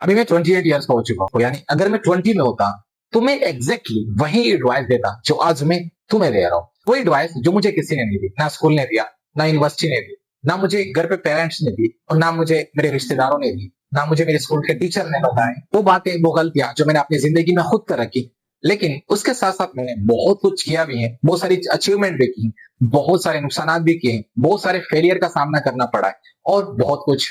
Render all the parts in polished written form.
अभी मैं 28 ईयर्स का हो चुका हूँ, यानी अगर मैं 20 में होता तो मैं एग्जैक्टली वही एडवाइस देता जो आज मैं तुम्हें दे रहा हूँ। वो एडवाइस जो मुझे किसी ने नहीं दी, ना स्कूल ने दिया, ना यूनिवर्सिटी ने दी, ना मुझे घर पे पेरेंट्स ने दी, और ना मुझे मेरे रिश्तेदारों ने दी, ना मुझे मेरे स्कूल के टीचर ने बताए। वो बातें, वो गलतियां जो मैंने अपनी जिंदगी में खुद कर रखी, लेकिन उसके साथ साथ मैंने बहुत कुछ किया भी है, बहुत सारी अचीवमेंट भी की, बहुत सारे नुकसान भी किए, बहुत सारे फेलियर का सामना करना पड़ा है, और बहुत कुछ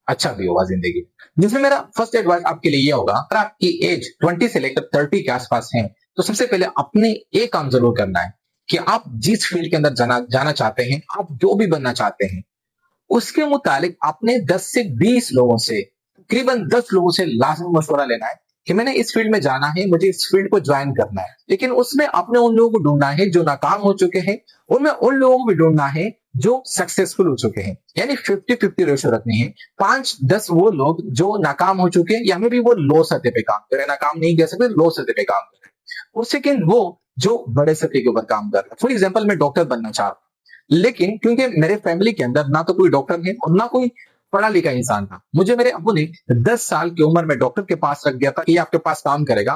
अच्छा भी होगा जिंदगी में। जिसमें मेरा फर्स्ट एडवाइस आपके लिए ये होगा, अगर आपकी एज 20 से लेकर 30 के आसपास है, तो सबसे पहले अपने एक काम जरूर करना है कि आप जिस फील्ड के अंदर जाना चाहते हैं, आप जो भी बनना चाहते हैं, उसके मुतालिक आपने 10 से 20 लोगों से, तकरीबन 10 लोगों से लाजमी मशवरा लेना है कि मैंने इस फील्ड में जाना है, मुझे इस फील्ड को ज्वाइन करना है। लेकिन उसमें आपने उन लोगों को ढूंढना है जो नाकाम हो चुके हैं, उनमें उन लोगों को भी ढूंढना है जो सक्सेसफुल हो चुके हैं, यानी 50-50 रेशो रखनी है। 5-10 वो लोग जो नाकाम हो चुके हैं, या में भी वो लो सतह पे काम कर रहे हैं, नाकाम नहीं कह सकते, लो सतह पे काम कर रहे हैं। और सेकेंड वो जो बड़े सतह के ऊपर काम कर रहे हैं। फॉर एग्जाम्पल, मैं डॉक्टर बनना चाह रहा हूं, लेकिन क्योंकि मेरे फैमिली के अंदर ना तो कोई डॉक्टर है और ना कोई पढ़ा लिखा इंसान था, मुझे मेरे अब्बू ने 10 साल की उम्र में डॉक्टर के पास रख दिया था कि ये आपके पास काम करेगा।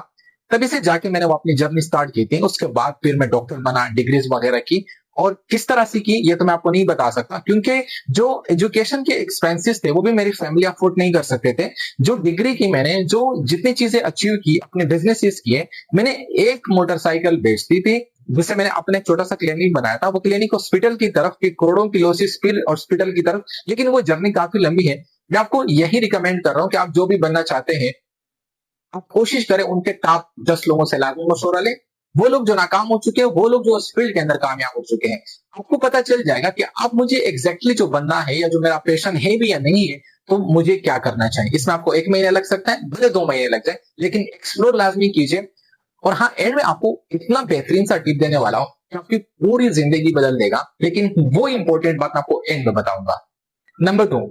तभी से जाके मैंने वो अपनी जर्नी स्टार्ट की थी। उसके बाद फिर मैं डॉक्टर बना, डिग्रीज वगैरह की, और किस तरह से की ये तो मैं आपको नहीं बता सकता, क्योंकि जो एजुकेशन के एक्सपेंसेस थे वो भी मेरी फैमिली अफोर्ड नहीं कर सकते थे। जो डिग्री की मैंने, जो जितनी चीजें अचीव की, अपने बिजनेसेस किए, मैंने एक मोटरसाइकिल बेच दी थी, जिससे मैंने अपने छोटा सा क्लिनिक बनाया था। वो क्लिनिक हॉस्पिटल की तरफ की करोड़ों की लॉसेस फिर हॉस्पिटल की तरफ, लेकिन वो जर्नी काफी लंबी है। मैं आपको यही रिकमेंड कर रहा हूँ कि आप जो भी बनना चाहते हैं, आप कोशिश करें उनके टॉप 10 लोगों से लाजमी मशवरा लें। वो लोग जो नाकाम हो चुके हैं, वो लोग जो उस फील्ड के अंदर कामयाब हो चुके हैं, आपको पता चल जाएगा कि अब मुझे एग्जैक्टली जो बनना है, या जो मेरा पैशन है भी या नहीं है, तो मुझे क्या करना चाहिए। इसमें आपको 1 महीना लग सकता है, भले 2 महीने लग जाए, लेकिन एक्सप्लोर लाजमी कीजिए। और हाँ, एंड में आपको इतना बेहतरीन सा टिप देने वाला हूं कि आपकी पूरी जिंदगी बदल देगा, लेकिन वो इंपॉर्टेंट बात मैं आपको एंड में बताऊंगा। नंबर 2,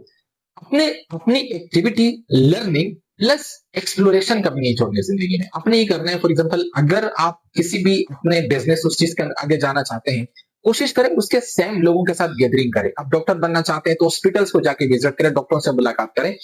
अपने अपनी एक्टिविटी, लर्निंग प्लस एक्सप्लोरेशन कभी नहीं छोड़नी जिंदगी में। अपने ही करना है। फॉर एग्जांपल, अगर आप किसी भी अपने बिजनेस उस चीज के आगे जाना चाहते हैं, कोशिश करें उसके सेम लोगों के साथ गैदरिंग करें। आप डॉक्टर बनना चाहते हैं तो हॉस्पिटल्स को जाके विजिट करें, डॉक्टरों से मुलाकात करें,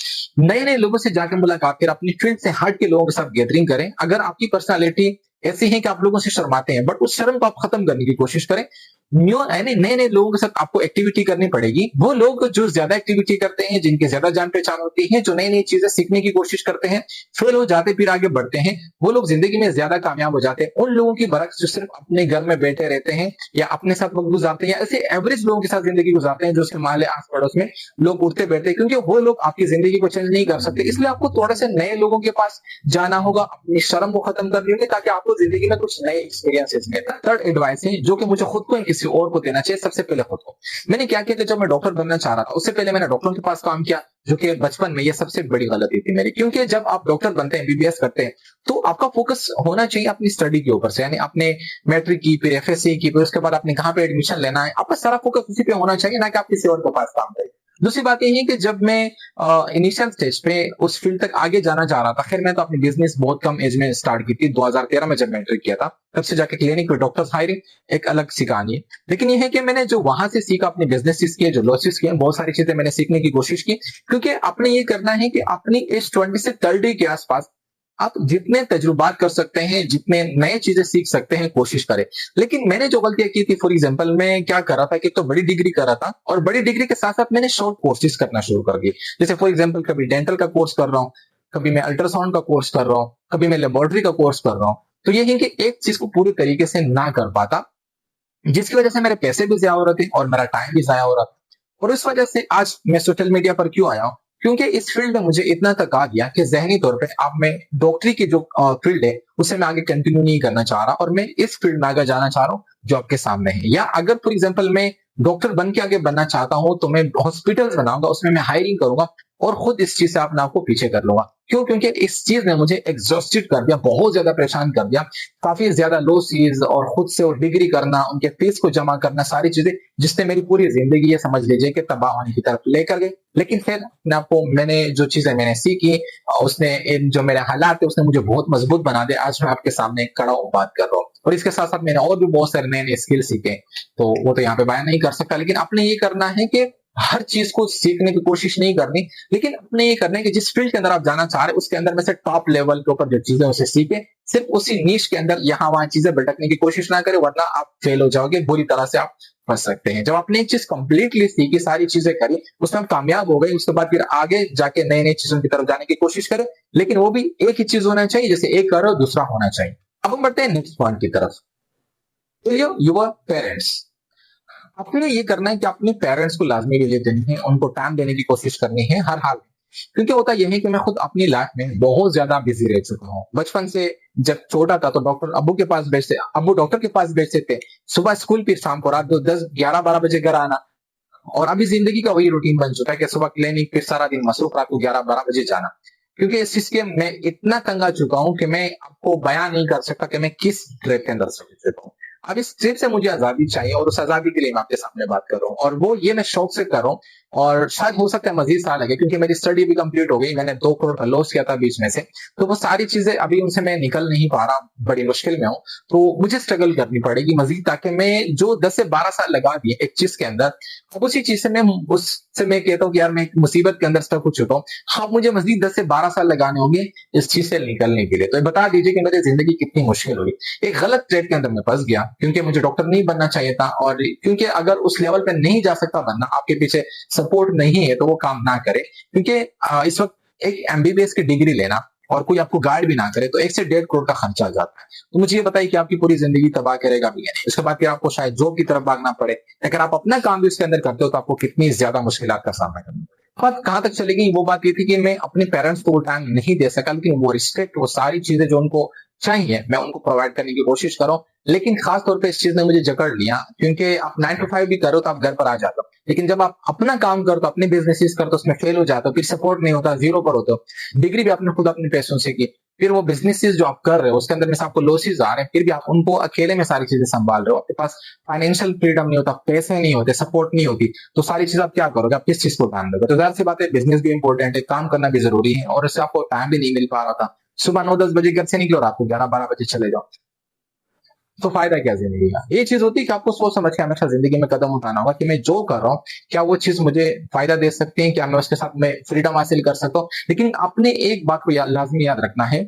नए नए लोगों से जाके मुलाकात करें, अपनी फील्ड से हट के लोगों के साथ गैदरिंग करें। अगर आपकी पर्सनालिटी ऐसी है कि आप लोगों से शर्माते हैं, बट उस शर्म को आप खत्म करने की कोशिश करें। न्यू यानी नए नए लोगों के साथ आपको एक्टिविटी करनी पड़ेगी। वो लोग जो ज्यादा एक्टिविटी करते हैं, जिनकी ज्यादा जान पहचान होती है, जो नई नई चीजें सीखने की कोशिश करते हैं, फेल हो जाते फिर आगे बढ़ते हैं, वो लोग जिंदगी में ज्यादा कामयाब हो जाते हैं। उन लोगों की बरक्स जो सिर्फ अपने घर में बैठे रहते हैं, या अपने साथ वक्त गुजारते हैं, या ऐसे एवरेज लोगों के साथ जिंदगी गुजारते हैं जो उसके माले आस पड़ोस में लोग उठते बैठते हैं, क्योंकि वो लोग आपकी जिंदगी को चेंज नहीं कर सकते। इसलिए आपको थोड़े से नए लोगों के पास जाना होगा, अपनी शर्म को खत्म करनी होगी, ताकि आपको जिंदगी में कुछ नए एक्सपीरियंसेस मिले। थर्ड एडवाइस है, जो कि मुझे खुद को किसी और को देना चाहिए, सबसे पहले खुद को। मैंने क्या किया कि जब मैं डॉक्टर बनना चाह रहा था, उससे पहले मैंने डॉक्टरों के पास काम किया, जो कि बचपन में ये सबसे बड़ी गलती थी मेरी। क्योंकि जब आप डॉक्टर बनते हैं, एमबीबीएस करते हैं, तो आपका फोकस होना चाहिए अपनी स्टडी के ऊपर से, यानी आपने मैट्रिक की, फिर एफएससी की, फिर उसके बाद आपने कहाँ पे एडमिशन लेना है, आपका सारा फोकस उसी पे होना चाहिए, ना कि आप किसी और के पास काम करें। दूसरी बात यह है कि जब मैं इनिशियल स्टेज पे उस फील्ड तक आगे जाना चाह रहा था, खैर मैं तो अपनी बिजनेस बहुत कम एज में स्टार्ट की थी, 2013 में जब मैट्रिक किया था, तब से जाके क्लिनिक पे डॉक्टर्स हायरिंग एक अलग सी कहानी है। लेकिन यह है कि मैंने जो वहां से सीखा, अपने बिजनेस किए, जो लॉसेस किए, बहुत सारी चीजें मैंने सीखने की कोशिश की। क्योंकि आपने ये करना है कि अपनी एज 20 से 30 के आसपास आप जितने तजुर्बात कर सकते हैं, जितने नए चीजें सीख सकते हैं, कोशिश करें। लेकिन मैंने जो गलतियां की थी, फॉर एग्जांपल, मैं क्या कर रहा था कि तो बड़ी डिग्री कर रहा था, और बड़ी डिग्री के साथ साथ मैंने शॉर्ट कोर्सेज करना शुरू कर दिए। जैसे फॉर एग्जांपल, कभी डेंटल का कोर्स कर रहा हूँ, कभी मैं अल्ट्रासाउंड का कोर्स कर रहा हूँ, कभी मैं लेबोरेटरी का कोर्स कर रहा हूँ। तो ये है कि एक चीज को पूरी तरीके से ना कर पाता, जिसकी वजह से मेरे पैसे भी ज़ाया हो रहे थे और मेरा टाइम भी ज़ाया हो रहा था। और इस वजह से आज मैं सोशल मीडिया पर क्यों आया हूँ? क्योंकि इस फील्ड में मुझे इतना तक आ गया कि ज़हनी तौर पे अब मैं डॉक्टरी की जो फील्ड है, उसे मैं आगे कंटिन्यू नहीं करना चाह रहा, और मैं इस फील्ड में आगे जाना चाह रहा हूँ जो आपके सामने है। या अगर फॉर एग्जाम्पल मैं डॉक्टर बन के आगे बनना चाहता हूँ, तो मैं हॉस्पिटल बनाऊंगा, उसमें मैं हायरिंग करूंगा, और खुद इस चीज से अपने आप को पीछे कर लूंगा। क्यों? क्योंकि इस चीज ने मुझे एग्जॉस्टेड कर दिया, बहुत ज्यादा परेशान कर दिया। काफी ज्यादा लॉसेस, और खुद से वो डिग्री करना, उनके फीस को जमा करना, सारी चीजें, जिसने मेरी पूरी जिंदगी, ये समझ लीजिए कि तबाह होने की तरफ लेकर गए। लेकिन फिर मैंने जो चीजें मैंने सीखी, उसने जो मेरे हालात थे, उसने मुझे बहुत मजबूत बना दिया। आज मैं आपके सामने खड़ा हूँ, बात कर रहा हूँ। और इसके साथ साथ मैंने और भी बहुत सारे नए नए स्किल सीखे, तो वो तो यहाँ पे बयान नहीं कर सकता। लेकिन आपने ये करना है कि हर चीज को सीखने की कोशिश नहीं करनी, लेकिन अपने ये करना है कि जिस फील्ड के अंदर आप जाना चाह रहे हैं उसके अंदर में से टॉप लेवल के ऊपर जो चीजें उसे सीखे, सिर्फ उसी नीश के अंदर यहाँ वहां चीजें भटकने की कोशिश ना करें, वरना आप फेल हो जाओगे, बुरी तरह से आप फंस सकते हैं। जब आपने एक चीज कंप्लीटली सीखी, सारी चीजें करी, उसमें आप कामयाब हो गए, उसके बाद फिर आगे जाके नई नई चीजों की तरफ जाने की कोशिश करें, लेकिन वो भी एक ही चीज होना चाहिए, जैसे एक करो दूसरा होना चाहिए। अब हम बढ़ते हैं नेक्स्ट पॉइंट की तरफ। युवर पेरेंट्स, आपने ये करना है कि अपने पेरेंट्स को लाजमी विजिट देनी है, उनको टाइम देने की कोशिश करनी है हर हाल में। क्योंकि होता यह है कि मैं खुद अपनी लाइफ में बहुत ज्यादा बिजी रह चुका हूँ। बचपन से जब छोटा था तो डॉक्टर अब्बू के पास भेजते, अब्बू डॉक्टर के पास भेजते थे, सुबह स्कूल, फिर शाम को रात को 10, 11, 12 बजे घर आना। और अभी जिंदगी का वही रूटीन बन चुका है कि सुबह क्लिनिक, फिर सारा दिन मसरूफ, रात को 11, 12 बजे जाना। क्योंकि इस चीज के मैं इतना तंग आ चुका हूं कि मैं आपको बयान नहीं कर सकता कि मैं किस ट्रैप के अंदर से चुका हूं। अब इस ट्रिप से मुझे आजादी चाहिए, और उस आजादी के लिए मैं आपके सामने बात कर रहा हूँ, और वो ये मैं शौक से कर रहा हूँ। और शायद हो सकता है मजीद साल लगे, क्योंकि मेरी स्टडी भी कंप्लीट हो गई, मैंने 2 करोड़ का लॉस किया था बीच में से। तो वो सारी चीजें अभी उनसे मैं निकल नहीं पा रहा, बड़ी मुश्किल में हूँ। तो मुझे स्ट्रगल करनी पड़ेगी मजीद, ताकि मैं जो 10 से 12 साल लगा दिए एक चीज के अंदर, अब उसी चीज से मैं कहता हूँ कि यार मैं एक मुसीबत के अंदर स्टक हो चुका हूँ। हाँ, मुझे मजीद 10 से 12 साल लगाने होंगे इस चीज से निकलने के लिए। तो ये बता दीजिए कि मेरी जिंदगी कितनी मुश्किल हुई। एक गलत ट्रेड के अंदर मैं फंस गया, क्योंकि मुझे डॉक्टर नहीं बनना चाहिए था, और क्योंकि अगर उस लेवल पे नहीं जा सकता बनना, आपके पीछे सपोर्ट नहीं है, तो वो काम ना करे। क्योंकि इस वक्त एक एमबीबीएस की डिग्री लेना और कोई आपको गाइड भी ना करे तो 1 से 1.5 करोड़ का खर्चा आ जाता है। तो मुझे ये बताइए कि आपकी पूरी जिंदगी तबाह करेगा भी या नहीं। उसके बाद फिर आपको शायद जॉब की तरफ भागना पड़े। अगर आप अपना काम भी उसके अंदर करते हो तो आपको कितनी ज्यादा मुश्किलात का सामना करना। बात कहां तक चलेगी, वो बात ये थी कि मैं अपने पेरेंट्स को वो टाइम नहीं दे सका, लेकिन वो रिस्पेक्ट, वो सारी चीजें जो उनको चाहिए मैं उनको प्रोवाइड करने की कोशिश कर रहा हूँ। लेकिन खास तौर पे इस चीज ने मुझे जकड़ लिया, क्योंकि आप 9 to 5 भी करो तो आप घर पर आ जाते हो, लेकिन जब आप अपना काम करो तो अपने बिजनेस करो तो उसमें फेल हो जाते हो, फिर सपोर्ट नहीं होता, जीरो पर होते हो। डिग्री भी आपने खुद अपने पैसों से की, फिर वो बिजनेसेस जो आप कर रहे हो उसके अंदर में से आपको लॉसेस आ रहे हैं, फिर भी आप उनको अकेले में सारी चीजें संभाल रहे हो, आपके पास फाइनेंशियल फ्रीडम नहीं होता, पैसे नहीं होते, सपोर्ट नहीं होती, तो सारी चीज आप क्या करोगे, आप किस चीज को ध्यान दोगे। तो जाहिर सी बात है, बिजनेस भी इंपॉर्टेंट है, काम करना भी जरूरी है, और इससे आपको टाइम भी नहीं मिल पा रहा था। सुबह 9, 10 बजे घर से निकलो, रात को 11, 12 बजे चले जाओ, तो फायदा क्या जिंदगी का। ये चीज होती है कि आपको सोच समझ के हमेशा जिंदगी में कदम उठाना होगा कि मैं जो कर रहा हूँ क्या वो चीज मुझे फायदा दे सकती है, क्या मैं उसके साथ में फ्रीडम हासिल कर सकता हूँ। लेकिन आपने एक बात को लाजमी याद रखना है,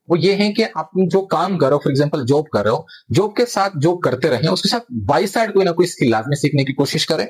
वो ये है कि आप जो काम कर रहे हो, फॉर एग्जाम्पल जॉब कर रहे हो, जॉब के साथ जॉब करते रहे, उसके साथ बाई साइड कोई ना कोई स्किल लाजमी सीखने की कोशिश करें,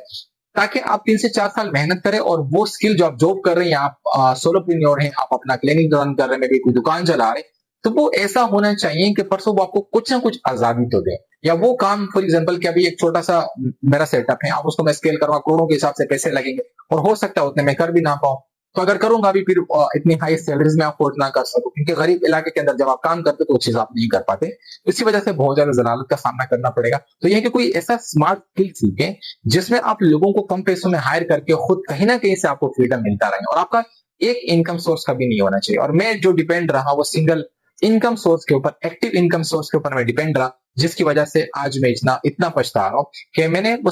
ताकि आप 3 से 4 साल मेहनत करें, और वो स्किल जो आप जॉब कर रहे हैं, आप सोलोप्रेन्योर हैं, आप अपना क्लिनिक रन कर रहे हैं, कोई दुकान चला रहे हैं, तो वो ऐसा होना चाहिए कि परसों वो आपको कुछ ना कुछ आजादी तो दे। या वो काम, फॉर एग्जाम्पल कि अभी एक छोटा सा मेरा सेटअप है, अब उसको मैं स्केल करूंगा, करोड़ों के हिसाब से पैसे लगेंगे, और हो सकता है उतने मैं कर भी ना पाऊं। तो अगर करूंगा अभी, फिर इतनी हाई सैलरीज में अफोर्ड ना कर सकूं, क्योंकि गरीब इलाके के अंदर जब आप काम करते तो वो चीज आप नहीं कर पाते, इसी वजह से बहुत ज्यादा जलालत का सामना करना पड़ेगा। तो यह कि कोई ऐसा स्मार्ट स्किल सीखे जिसमें आप लोगों को कम पैसों में हायर करके खुद कहीं ना कहीं से आपको फ्रीडम मिलता रहे, और आपका एक इनकम सोर्स कभी नहीं होना चाहिए। और मैं जो डिपेंड रहा वो सिंगल इनकम सोर्स के ऊपर, एक्टिव इनकम सोर्स के ऊपर मैं डिपेंड रहा, जिसकी वजह से आज मैं इतना इतना पछता रहा हूं कि मैंने वो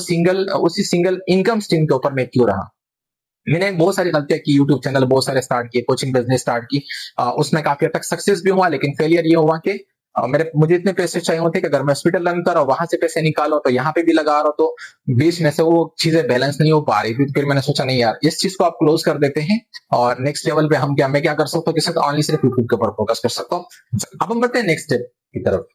उसी सिंगल इनकम स्ट्रीम के ऊपर मैं क्यों रहा। मैंने बहुत सारी गलतियां की, यूट्यूब चैनल बहुत सारे स्टार्ट किए, कोचिंग बिजनेस स्टार्ट की, उसमें काफी हद तक सक्सेस भी हुआ, लेकिन फेलियर ये हुआ कि मुझे इतने पैसे चाहिए होते कि अगर मैं हॉस्पिटल रन कर रहा हूं, वहां से पैसे निकालो तो यहाँ पे भी लगा रहा हूं, तो बीच में से वो चीजें बैलेंस नहीं हो पा रही थी। फिर मैंने सोचा नहीं यार, इस चीज को आप क्लोज कर देते हैं, और नेक्स्ट लेवल पे मैं क्या कर सकता हूँ, किसी ऑनली सिर्फ यूट्यूब के ऊपर फोकस कर सकता हूँ। अब हम बढ़ते हैं नेक्स्ट स्टेप की तरफ।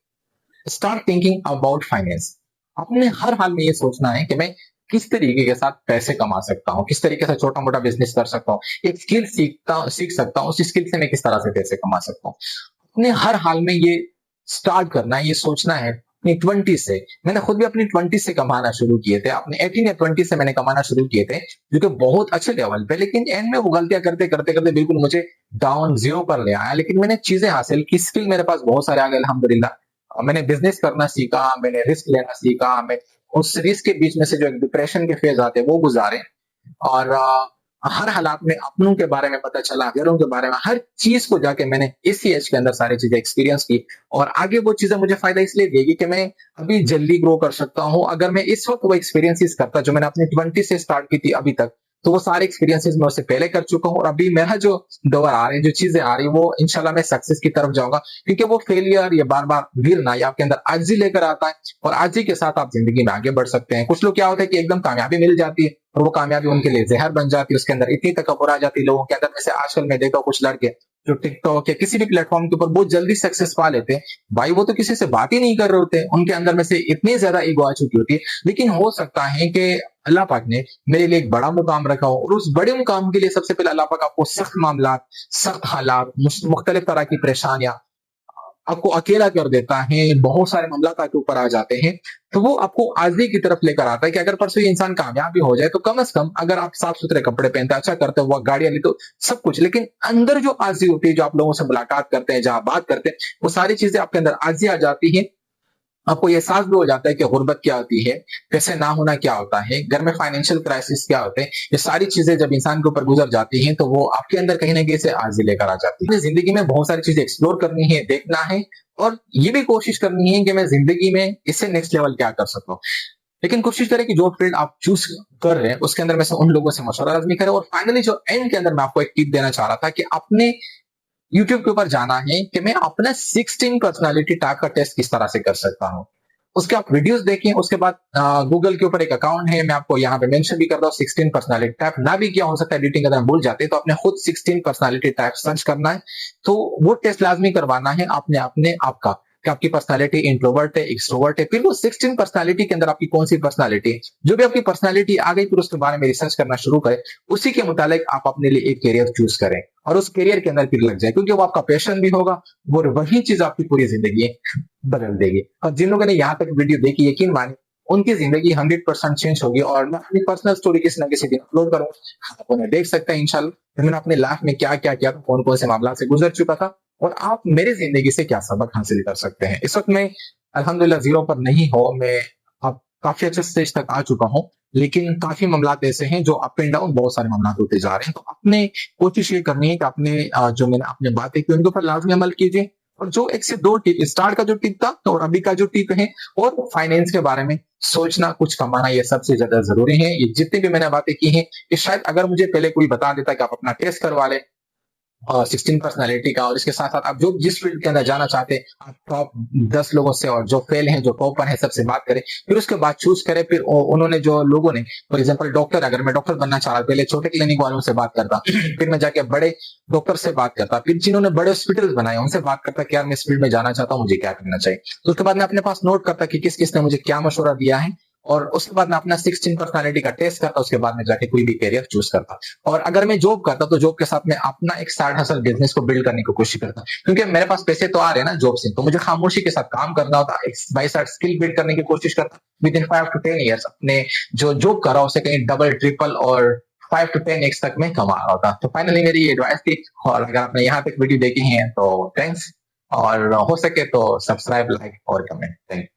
Start thinking about finance. आपने हर हाल में ये सोचना है कि मैं किस तरीके के साथ पैसे कमा सकता हूँ, किस तरीके से छोटा मोटा बिजनेस कर सकता हूँ, एक स्किल सीख सकता हूँ, उस स्किल से मैं किस तरह से पैसे कमा सकता हूँ। अपने हर हाल में ये स्टार्ट करना है, ये सोचना है अपनी 20 से। मैंने खुद भी अपनी 20 से कमाना शुरू किए थे, अपने 18 या 20 से मैंने कमाना शुरू किए थे, जो कि बहुत अच्छे लेवल पे, लेकिन एंड में वो गलतियां करते करते करते बिल्कुल मुझे डाउन जीरो पर ले आया। लेकिन मैंने चीजें हासिल की, स्किल मेरे पास बहुत सारे आ गए अल्हम्दुलिल्लाह। मैंने बिजनेस करना सीखा, मैंने रिस्क लेना सीखा, मैं उस रिस्क के बीच में से जो एक डिप्रेशन के फेज आते हैं वो गुजारे, और हर हालात में अपनों के बारे में पता चला, घरों के बारे में, हर चीज को जाके मैंने इसी एज के अंदर सारी चीजें एक्सपीरियंस की, और आगे वो चीजें मुझे फायदा इसलिए देगी कि मैं अभी जल्दी ग्रो कर सकता हूँ। अगर मैं इस वक्त वो एक्सपीरियंसेस करता जो मैंने अपनी 20 से स्टार्ट की थी अभी तक, तो वो सारे एक्सपीरियंसेस मैं उससे पहले कर चुका हूँ, और अभी मेरा जो दौर आ रही है, जो चीजें आ रही है, वो इंशाल्लाह मैं सक्सेस की तरफ जाऊंगा, क्योंकि वो फेलियर, ये बार बार गिरना, ये आपके अंदर आजिज़ी लेकर आता है, और आजिज़ी के साथ आप जिंदगी में आगे बढ़ सकते हैं। कुछ लोग क्या होता है कि एकदम कामयाबी मिल जाती है और वो कामयाबी उनके लिए जहर बन जाती है, उसके अंदर इतनी तकब्बुर आ जाती है लोगों के अंदर। जैसे आजकल मैं देखता हूँ कुछ लड़के जो टिकटॉक या किसी भी प्लेटफॉर्म के ऊपर बहुत जल्दी सक्सेस पा लेते हैं, भाई वो तो किसी से बात ही नहीं कर रहे होते, उनके अंदर में से इतनी ज्यादा ईगो आ चुकी होती है। लेकिन हो सकता है कि अल्लाह पाक ने मेरे लिए एक बड़ा मुकाम रखा हो, और उस बड़े मुकाम के लिए सबसे पहले अल्लाह पाक आपको सख्त मामला, सख्त हालात, मुख्तलिफ तरह की परेशानियां आपको अकेला कर देता है, बहुत सारे मामला आपके ऊपर आ जाते हैं, तो वो आपको आज़ी की तरफ लेकर आता है कि अगर परसों ये इंसान कामयाब भी हो जाए, तो कम से कम अगर आप साफ सुथरे कपड़े पहनते, अच्छा करते हो, गाड़ियां ली, तो सब कुछ, लेकिन अंदर जो आज़ी होती है, जो आप लोगों से मुलाकात करते हैं, जहां बात करते हैं, वो सारी चीजें आपके अंदर आज़ी आ जाती है। आपको ये एहसास भी हो जाता है कि गुर्बत क्या होती है, पैसे ना होना क्या होता है, घर में फाइनेंशियल क्राइसिस क्या होते हैं। ये सारी चीजें जब इंसान के ऊपर गुजर जाती हैं, तो वो आपके अंदर कहीं ना कहीं से आज़ी लेकर आ जाती है। जिंदगी में बहुत सारी चीजें एक्सप्लोर करनी है, देखना है, और ये भी कोशिश करनी है कि मैं जिंदगी में इससे नेक्स्ट लेवल क्या कर सकता हूँ। लेकिन कोशिश करें कि जो फील्ड आप चूज कर रहे हैं, उसके अंदर में से उन लोगों से मशवरा लाजमी करें। और फाइनली जो एंड के अंदर मैं आपको एक टिप देना चाह रहा था कि अपने यूट्यूब के ऊपर जाना है कि मैं अपना 16 पर्सनालिटी टाइप का टेस्ट किस तरह से कर सकता हूँ। उसके आप वीडियोस देखें, उसके बाद गूगल के ऊपर एक अकाउंट है, मैं आपको यहाँ पे मेंशन भी कर रहा हूँ, 16 पर्सनालिटी टाइप। ना भी किया हो सकता है, एडिटिंग अगर हम भूल जाते हैं, तो आपने खुद 16 पर्सनालिटी टाइप सर्च करना है, तो वो टेस्ट लाजमी करवाना है आपने अपने आप का, कि आपकी पर्सनालिटी इंट्रोवर्ट है, एक्सट्रोवर्ट है। फिर वो 16 पर्सनालिटी के अंदर आपकी कौन सी पर्सनालिटी है, जो भी आपकी पर्सनालिटी आ गई, फिर उसके बारे में रिसर्च करना शुरू करें, उसी के मुताबिक आप अपने लिए एक करियर चूज करें, और उस करियर के अंदर फिर लग जाए, क्योंकि वो आपका पैशन भी होगा, वो वही चीज आपकी पूरी जिंदगी बदल देगी। और जिन लोगों ने यहाँ तक वीडियो देखी, यकीन मानिए उनकी जिंदगी 100% चेंज होगी। और मैं अपनी पर्सनल स्टोरी किसी ना किसी दिन अपलोड करूंगा, आप उन्हें देख सकते हैं इंशाल्लाह कि मैंने अपने लाइफ में क्या क्या किया, कौन कौन से मामला से गुजर चुका था, और आप मेरी जिंदगी से क्या सबक हासिल कर सकते हैं। इस वक्त मैं अल्हम्दुलिल्लाह जीरो पर नहीं हो, मैं अब काफी अच्छे स्टेज तक आ चुका हूँ, लेकिन काफी मामला ऐसे हैं जो अप एंड डाउन, बहुत सारे मामला होते जा रहे हैं। तो अपने कोशिश ये करनी है कि अपने जो मैंने अपने बातें की उनके ऊपर लाजमी अमल कीजिए। और जो एक से दो टिप, स्टार्ट का जो टिप था और अभी का जो टिप है, और फाइनेंस के बारे में सोचना, कुछ कमाना, ये सबसे ज्यादा जरूरी है। ये जितनी भी मैंने बातें की हैं, ये शायद अगर मुझे पहले कोई बता देता कि आप अपना टेस्ट करवा लें और 16 पर्सनालिटी का, और इसके साथ साथ आप जो जिस फील्ड के अंदर जाना चाहते हैं, आप टॉप 10 लोगों से, और जो फेल हैं, जो टॉपर हैं, सबसे बात करें, फिर उसके बाद चूज करें। फिर उन्होंने जो लोगों ने, फॉर एग्जांपल डॉक्टर, अगर मैं डॉक्टर बनना चाह रहा, पहले छोटे क्लिनिक वालों से बात करता, फिर मैं जाके बड़े डॉक्टर से बात करता, फिर जिन्होंने बड़े हॉस्पिटल बनाए उनसे बात करता कि यार मैं इस फील्ड में जाना चाहता हूँ, मुझे क्या करना चाहिए। तो उसके बाद मैं अपने पास नोट करता कि किस किसने मुझे क्या मशवरा दिया है, और उसके बाद मैं अपना 16 पर्सनालिटी का टेस्ट करता, उसके बाद में जाके कोई भी करियर चूज करता। और अगर मैं जॉब करता, तो जॉब के साथ में अपना एक साइड हसल बिजनेस को बिल्ड करने की कोशिश करता, क्योंकि मेरे पास पैसे तो आ रहे हैं ना जॉब से, तो मुझे खामोशी के साथ काम करना होता, एक बाई साइड स्किल बिल्ड करने की कोशिश करता। विद इन 5 to 10 ईयर्स अपने जो जॉब कर रहा हूं उसे कहीं डबल, ट्रिपल और 5 to 10x तक में कमा रहा होता। तो फाइनली मेरी एडवाइस थी, और अगर आपने यहाँ तक वीडियो देखी है तो थैंक्स, और हो सके तो सब्सक्राइब, लाइक और कमेंट। Thank you.